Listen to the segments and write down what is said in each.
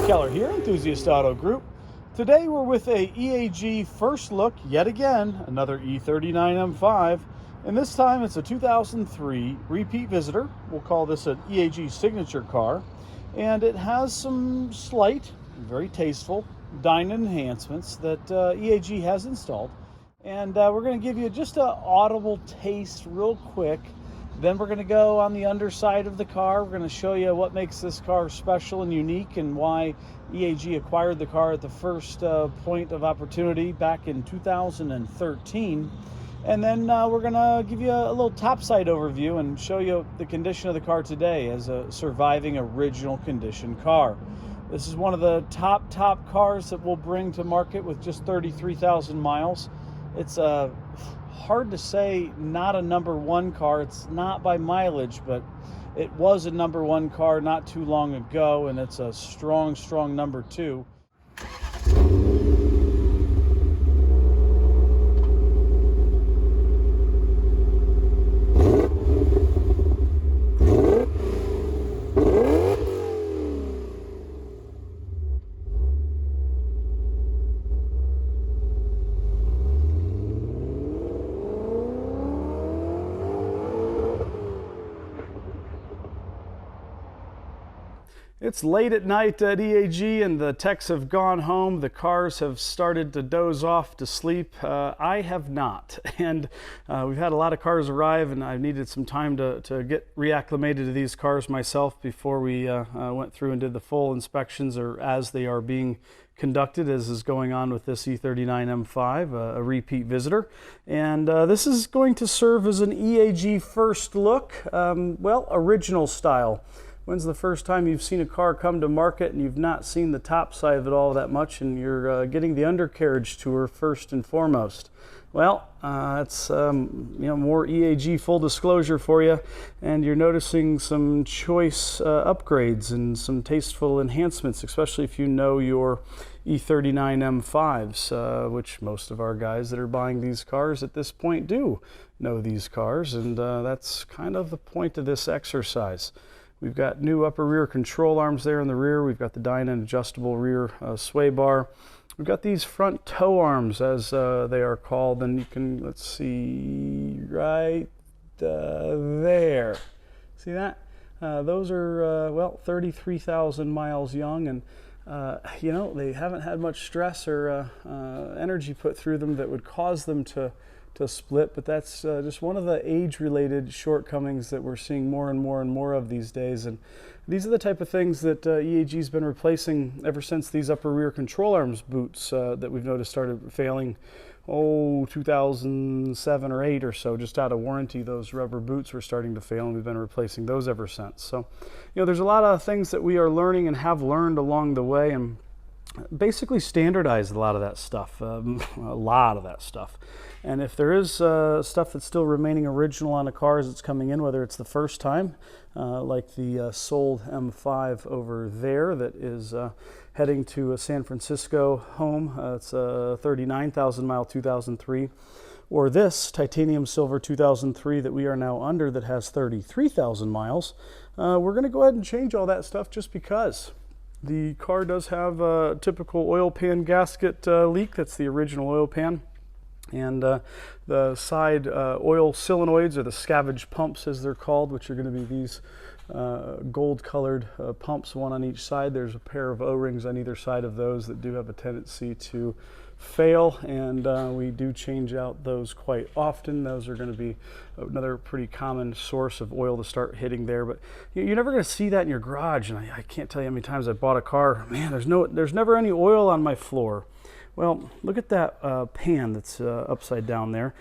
Keller here, Enthusiast Auto Group. Today we're with a EAG first look, yet again, another E39 M5. And this time it's a 2003 repeat visitor. We'll call this an EAG signature car. And it has some slight, very tasteful Dinan enhancements that EAG has installed. And we're going to give you just an audible taste real quick. Then we're going to go on the underside of the car. We're going to show you what makes this car special and unique and why EAG acquired the car at the first point of opportunity back in 2013. And then we're going to give you a little topside overview and show you the condition of the car today as a surviving original condition car. This is one of the top cars that we'll bring to market with just 33,000 miles. It's hard to say not a number one car. It's not by mileage, but it was a number one car not too long ago, and it's a strong number two. It's late at night at EAG and the techs have gone home. The cars have started to doze off to sleep. I have not. And we've had a lot of cars arrive, and I needed some time to get reacclimated to these cars myself before we went through and did the full inspections, or as they are being conducted, as is going on with this E39 M5, a repeat visitor. And this is going to serve as an EAG first look, well, original style. When's the first time you've seen a car come to market and you've not seen the top side of it all that much, and you're getting the undercarriage tour first and foremost? Well, it's more EAG full disclosure for you, and you're noticing some choice upgrades and some tasteful enhancements, especially if you know your E39 M5s, which most of our guys that are buying these cars at this point do know these cars, and that's kind of the point of this exercise. We've got new upper rear control arms there in the rear. We've got the Dinan adjustable rear sway bar. We've got these front toe arms, as they are called, and you can, let's see, right there. See that? Those are, well, 33,000 miles young, and they haven't had much stress or energy put through them that would cause them to split, but that's just one of the age-related shortcomings that we're seeing more and more of these days. And these are the type of things that EAG's been replacing ever since these upper rear control arms boots that we've noticed started failing, 2007 or 8 or so, just out of warranty. Those rubber boots were starting to fail, and we've been replacing those ever since. So, there's a lot of things that we are learning and have learned along the way, and basically standardized a lot of that stuff, And if there is stuff that's still remaining original on the cars that's coming in, whether it's the first time, like the sold M5 over there that is heading to a San Francisco home, it's a 39,000 mile 2003, or this titanium silver 2003 that we are now under that has 33,000 miles, we're going to go ahead and change all that stuff just because. The car does have a typical oil pan gasket leak. That's the original oil pan. And the side oil solenoids, or the scavenge pumps as they're called, which are going to be these gold-colored pumps, one on each side. There's a pair of O-rings on either side of those that do have a tendency to fail, and we do change out those quite often. Those are going to be another pretty common source of oil to start hitting there, but you're never going to see that in your garage. And I can't tell you how many times I bought a car, man, there's never any oil on my floor. Well, look at that pan that's upside down there.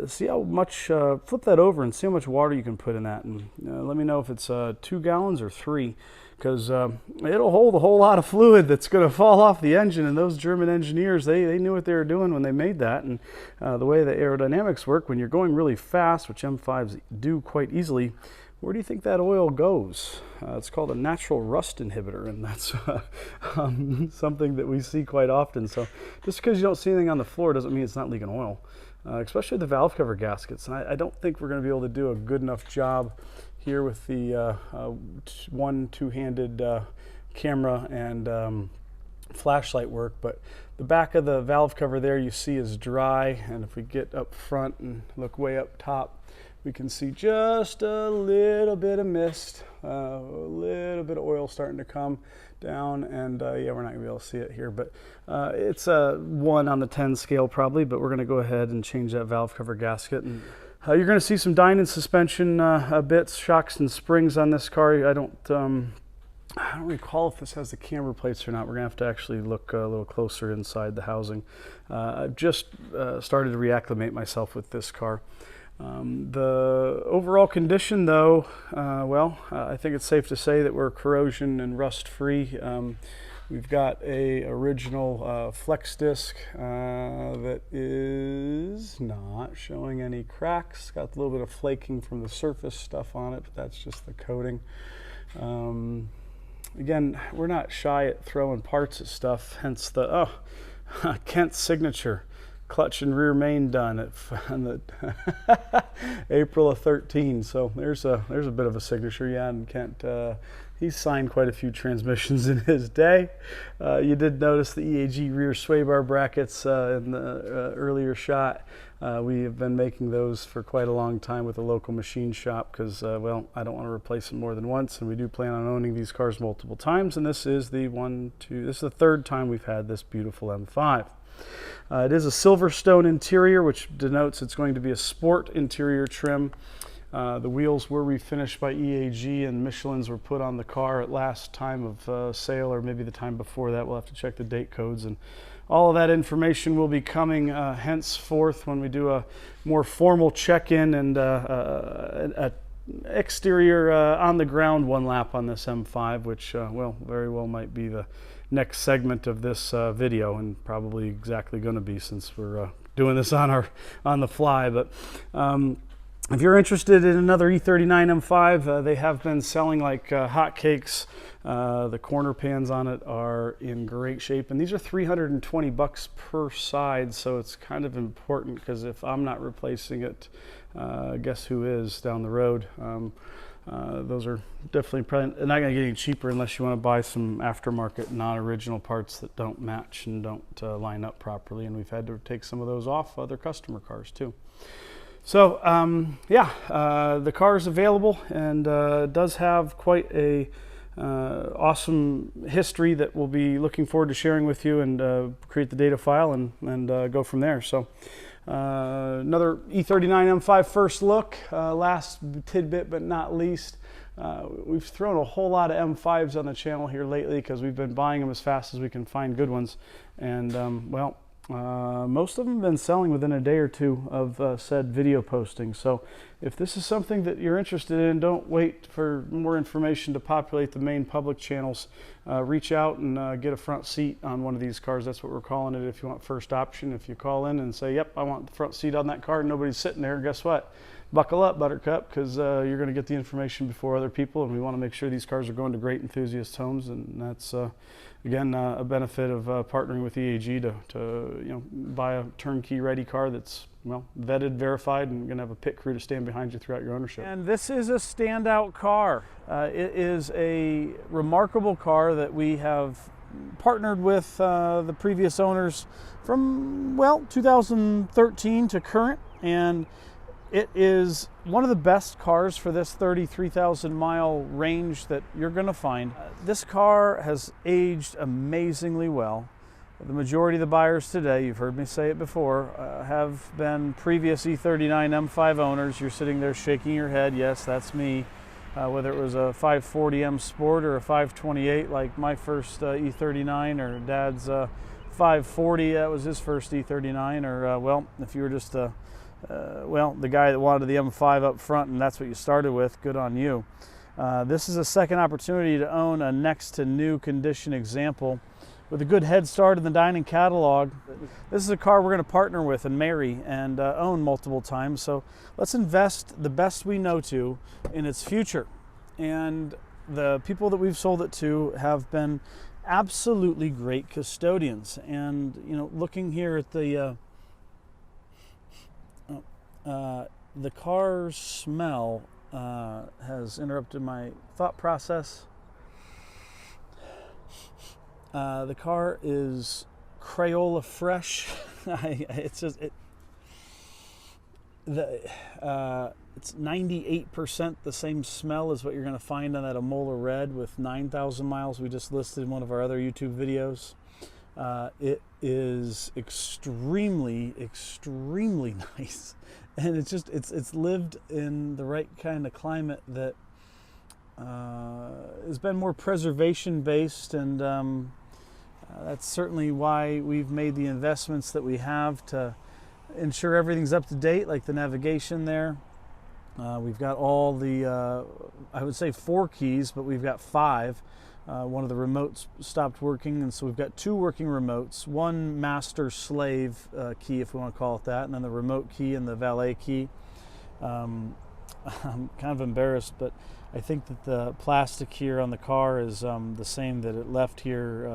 See how much, flip that over and see how much water you can put in that, and let me know if it's 2 gallons or 3, because it'll hold a whole lot of fluid that's going to fall off the engine. And those German engineers, they knew what they were doing when they made that. And the way the aerodynamics work, when you're going really fast, which M5s do quite easily, where do you think that oil goes? It's called a natural rust inhibitor, and that's something that we see quite often. So just because you don't see anything on the floor doesn't mean it's not leaking oil, especially the valve cover gaskets. And I don't think we're going to be able to do a good enough job here with the two-handed camera and flashlight work, but the back of the valve cover there you see is dry, and if we get up front and look way up top, we can see just a little bit of mist, a little bit of oil starting to come down, and yeah, we're not gonna be able to see it here, but it's a 1 on the 10 scale probably, but we're gonna go ahead and change that valve cover gasket. And you're gonna see some Dinan suspension bits, shocks and springs on this car. I don't recall if this has the camber plates or not. We're gonna have to actually look a little closer inside the housing. I've just started to reacclimate myself with this car. The overall condition though, well, I think it's safe to say that we're corrosion and rust free. We've got a original flex disc that is not showing any cracks. Got a little bit of flaking from the surface stuff on it, but that's just the coating. Again, we're not shy at throwing parts at stuff, hence the Kent's signature. Clutch and rear main done at April of 13. So there's a bit of a signature, yeah. And Kent, he's signed quite a few transmissions in his day. You did notice the EAG rear sway bar brackets in the earlier shot. We have been making those for quite a long time with a local machine shop because, well, I don't want to replace them more than once, and we do plan on owning these cars multiple times. And this is the this is the 3rd time we've had this beautiful M5. It is a Silverstone interior, which denotes it's going to be a sport interior trim. The wheels were refinished by EAG, and Michelin's were put on the car at last time of sale, or maybe the time before that. We'll have to check the date codes, and all of that information will be coming henceforth when we do a more formal check-in and a exterior on the ground 1 lap on this M5, which well, very well might be the next segment of this video, and probably exactly going to be, since we're doing this on the fly. But if you're interested in another E39 M5, they have been selling like hotcakes. The corner pans on it are in great shape, and these are $320 per side, so it's kind of important, because if I'm not replacing it, guess who is down the road. Those are definitely probably not going to get any cheaper unless you want to buy some aftermarket non-original parts that don't match and don't line up properly, and we've had to take some of those off other customer cars too. So yeah, the car is available, and does have quite a awesome history that we'll be looking forward to sharing with you, and create the data file and go from there. So another E39 M5 first look. Last tidbit but not least, we've thrown a whole lot of M5s on the channel here lately because we've been buying them as fast as we can find good ones, and well, most of them have been selling within a day or two of said video posting. So if this is something that you're interested in, don't wait for more information to populate the main public channels. Reach out and get a front seat on one of these cars. That's what we're calling it if you want first option. If you call in and say, yep, I want the front seat on that car, and nobody's sitting there, guess what? Buckle up, Buttercup, because you're going to get the information before other people, and we want to make sure these cars are going to great enthusiast homes, and that's again a benefit of partnering with EAG to buy a turnkey ready car that's, well, vetted, verified, and going to have a pit crew to stand behind you throughout your ownership. And this is a standout car. It is a remarkable car that we have partnered with the previous owners from, well, 2013 to current, and it is one of the best cars for this 33,000 mile range that you're going to find. This car has aged amazingly well. The majority of the buyers today, you've heard me say it before, have been previous E39 M5 owners. You're sitting there shaking your head. Yes, that's me. Whether it was a 540 M Sport or a 528 like my first E39, or Dad's 540, that was his first E39, or well, if you were just well, the guy that wanted the M5 up front and that's what you started with, good on you. This is a second opportunity to own a next to new condition example with a good head start in the Dinan catalog. This is a car we're going to partner with and marry and own multiple times, so let's invest the best we know to in its future. And the people that we've sold it to have been absolutely great custodians. And looking here at the car's smell has interrupted my thought process. The car is Crayola fresh. It's 98% the same smell as what you're going to find on that Amola Red with 9,000 miles we just listed in one of our other YouTube videos. It is extremely nice, and it's lived in the right kind of climate that has been more preservation based, and that's certainly why we've made the investments that we have to ensure everything's up to date, like the navigation there. We've got all the, I would say 4 keys, but we've got 5. One of the remotes stopped working, and so we've got 2 working remotes, one master-slave key, if we want to call it that, and then the remote key and the valet key. I'm kind of embarrassed, but I think that the plastic here on the car is the same that it left here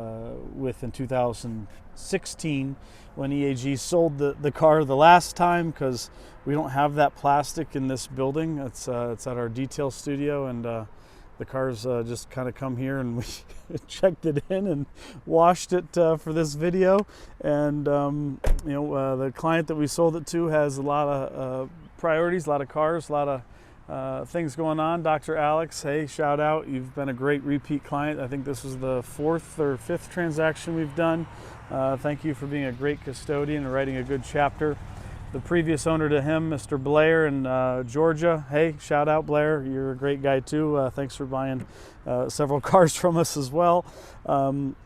with in 2016 when EAG sold the car the last time, because we don't have that plastic in this building. It's at our detail studio, and the cars just kind of come here, and we checked it in and washed it for this video. And the client that we sold it to has a lot of priorities, a lot of cars, a lot of things going on. Dr. Alex, hey, shout out. You've been a great repeat client. I think this was the 4th or 5th transaction we've done. Thank you for being a great custodian and writing a good chapter. The previous owner to him, Mr. Blair in Georgia, hey, shout out Blair. You're a great guy too. Thanks for buying several cars from us as well. I'm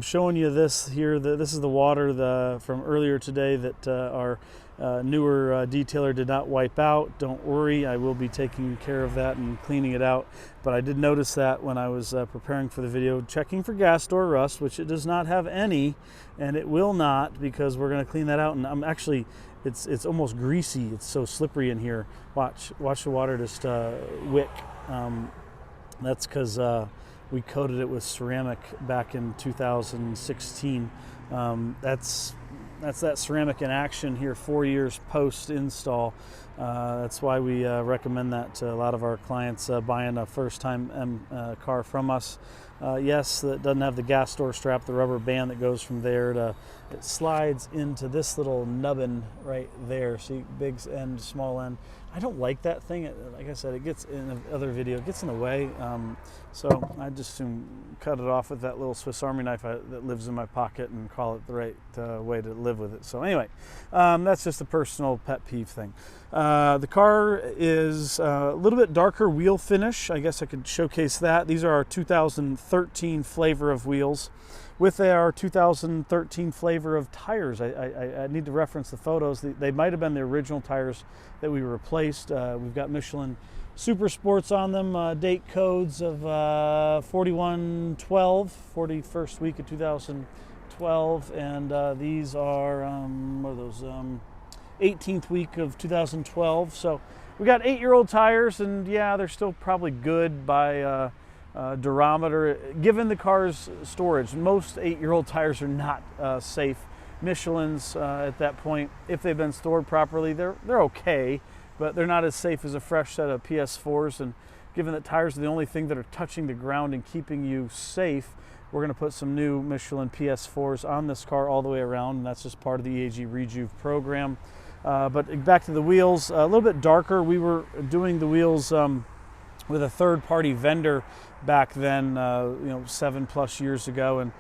showing you this here. This is the water from earlier today that our newer detailer did not wipe out. Don't worry, I will be taking care of that and cleaning it out. But I did notice that when I was preparing for the video, checking for gas door rust, which it does not have any, and it will not, because we're going to clean that out. And I'm actually, it's almost greasy. It's so slippery in here. Watch the water just wick. That's because we coated it with ceramic back in 2016. That's that ceramic in action here 4 years post install. That's why we recommend that to a lot of our clients buying a first time car from us. Yes, it doesn't have the gas door strap, the rubber band that goes from there to, it slides into this little nubbin right there. See, big end, small end. I don't like that thing. Like I said, it gets in the other video, it gets in the way. So I just soon cut it off with that little Swiss Army knife that lives in my pocket and call it the right way to live with it. So anyway, that's just a personal pet peeve thing. The car is a little bit darker wheel finish. I guess I could showcase that. These are our 2013 flavor of wheels with our 2013 flavor of tires. I need to reference the photos. They might have been the original tires that we replaced. We've got Michelin Super Sports on them, date codes of 4112, 41st week of 2012, and these are, what are those, 18th week of 2012. So we got 8-year-old tires, and yeah, they're still probably good by durometer, given the car's storage. Most 8-year-old tires are not safe. Michelin's at that point, if they've been stored properly, they're okay, but they're not as safe as a fresh set of PS4s. And given that tires are the only thing that are touching the ground and keeping you safe, we're going to put some new Michelin PS4s on this car all the way around, and that's just part of the EAG Rejuve program. But back to the wheels, a little bit darker. We were doing the wheels with a third-party vendor back then, 7+ years ago, and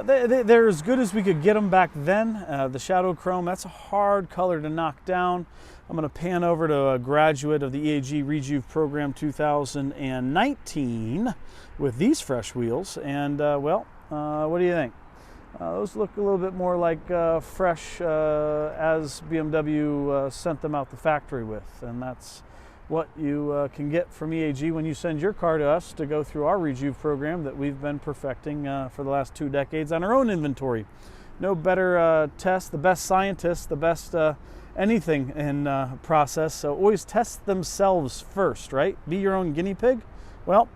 they're as good as we could get them back then. The Shadow Chrome, that's a hard color to knock down. I'm going to pan over to a graduate of the EAG Rejuve program 2019 with these fresh wheels, and what do you think? Those look a little bit more like fresh as BMW sent them out the factory with, and that's what you can get from EAG when you send your car to us to go through our Rejuve program that we've been perfecting for the last 2 decades on our own inventory. No better test, the best scientists, the best anything in process, so always test themselves first, right? Be your own guinea pig. Well,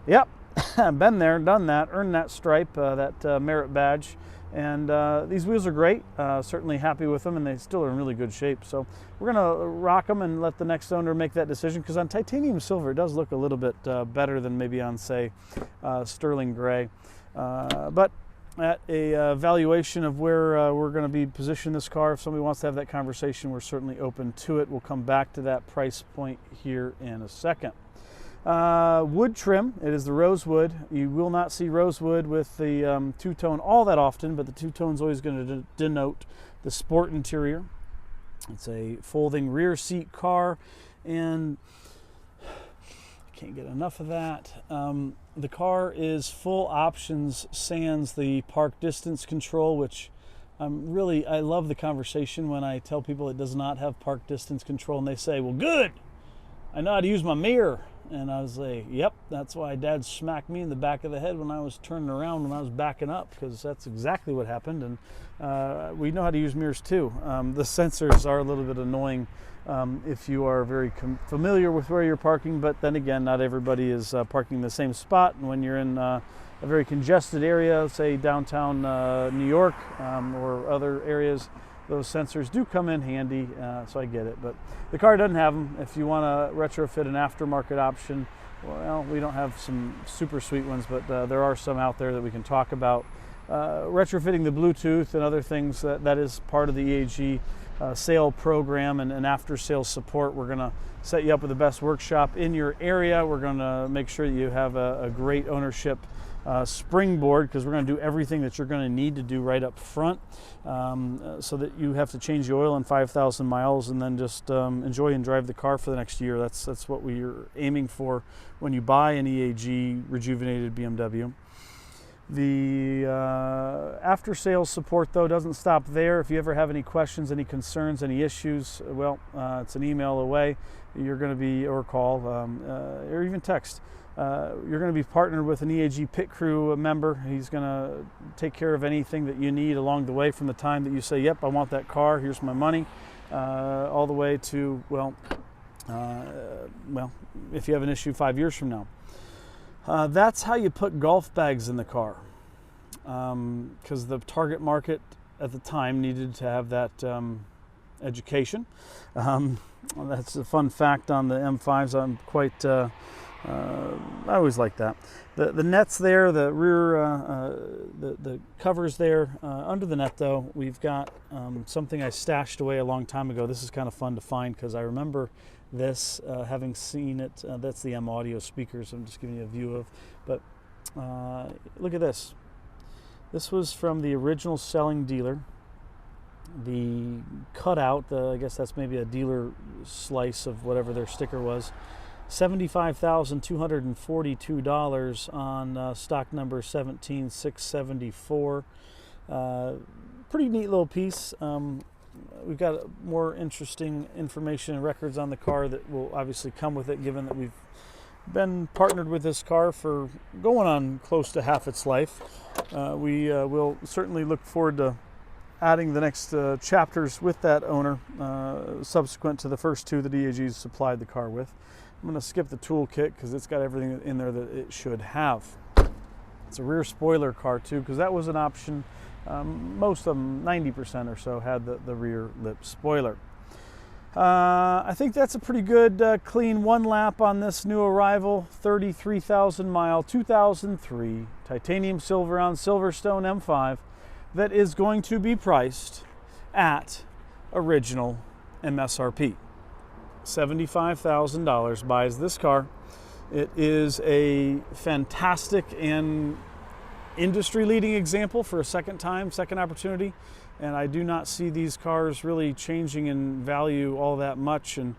yep, been there, done that, earned that stripe, that merit badge. And these wheels are great, certainly happy with them, and they still are in really good shape. So we're going to rock them and let the next owner make that decision, because on titanium silver it does look a little bit better than maybe on, say, sterling gray. But at a valuation of where we're going to be positioning this car, if somebody wants to have that conversation, we're certainly open to it. We'll come back to that price point here in a second. Wood trim, it is the rosewood. You will not see rosewood with the two-tone all that often, but the two-tone is always going to denote the sport interior. It's a folding rear seat car, and I can't get enough of that. The car is full options sans the park distance control, which I love the conversation when I tell people it does not have park distance control, and they say, well, good, I know how to use my mirror. And I was like, yep, that's why Dad smacked me in the back of the head when I was turning around when I was backing up, because that's exactly what happened. And we know how to use mirrors too. The sensors are a little bit annoying if you are very familiar with where you're parking, but then again, not everybody is parking in the same spot. And when you're in a very congested area, say downtown New York or other areas, those sensors do come in handy, so I get it. But the car doesn't have them. If you want to retrofit an aftermarket option, well, we don't have some super sweet ones, but there are some out there that we can talk about. Retrofitting the Bluetooth and other things, that is part of the EAG sale program and after sales support. We're going to set you up with the best workshop in your area. We're going to make sure that you have a great ownership springboard, because we're going to do everything that you're going to need to do right up front, so that you have to change the oil in 5,000 miles and then just enjoy and drive the car for the next year. That's what we're aiming for when you buy an EAG rejuvenated BMW. The after sales support, though, doesn't stop there. If you ever have any questions, any concerns, any issues, well, it's an email away. You're going to be, or call, or even text. You're going to be partnered with an EAG pit crew member. He's going to take care of anything that you need along the way, from the time that you say, yep, I want that car, here's my money, all the way to, well, if you have an issue 5 years from now. That's how you put golf bags in the car, because the target market at the time needed to have that education. That's a fun fact on the M5s. I'm quite... I always like that. The net's there, the rear, the covers there. Under the net, though, we've got something I stashed away a long time ago. This is kind of fun to find, because I remember this, having seen it. That's the M Audio speakers I'm just giving you a view of. But look at this. This was from the original selling dealer. The cutout, I guess that's maybe a dealer slice of whatever their sticker was. $75,242 on stock number 17674. Pretty neat little piece. We've got more interesting information and records on the car that will obviously come with it, given that we've been partnered with this car for going on close to half its life. We will certainly look forward to adding the next chapters with that owner, subsequent to the first two that EAG supplied the car with. I'm going to skip the toolkit because it's got everything in there that it should have. It's a rear spoiler car too, because that was an option. Most of them, 90% or so, had the rear lip spoiler. I think that's a pretty good clean one lap on this new arrival, 33,000 mile 2003 titanium silver on Silverstone M5 that is going to be priced at original MSRP. $75,000 buys this car. It is a fantastic and industry-leading example for a second opportunity, and I do not see these cars really changing in value all that much. And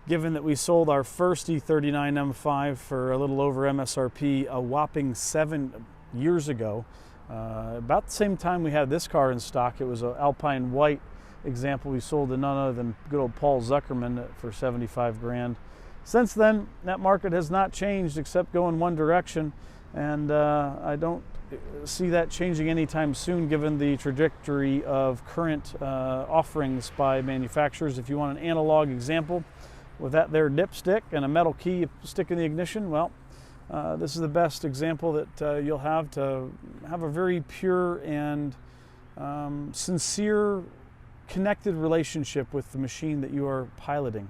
given that we sold our first E39 M5 for a little over MSRP a whopping 7 years ago, about the same time we had this car in stock, it was an Alpine White example we sold to none other than good old Paul Zuckerman for 75 grand. Since then, that market has not changed except going one direction, and I don't see that changing anytime soon, given the trajectory of current offerings by manufacturers. If you want an analog example with that there dipstick and a metal key you stick in the ignition, well, this is the best example that you'll have to have a very pure and sincere, connected relationship with the machine that you are piloting.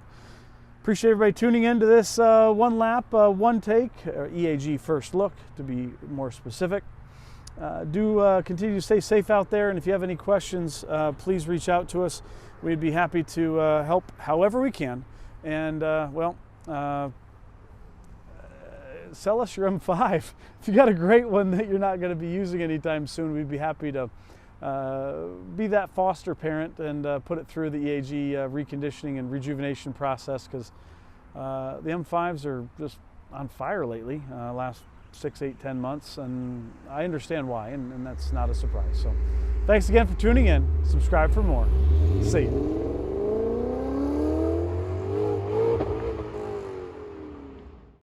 Appreciate everybody tuning in to this one lap, one take, or EAG first look to be more specific. do continue to stay safe out there, and if you have any questions, please reach out to us. We'd be happy to help however we can. And sell us your M5. If you got a great one that you're not going to be using anytime soon, we'd be happy to be that foster parent and put it through the EAG reconditioning and rejuvenation process, because the M5s are just on fire lately, last 6, 8, 10 months, and I understand why, and that's not a surprise. So thanks again for tuning in. Subscribe for more. See you.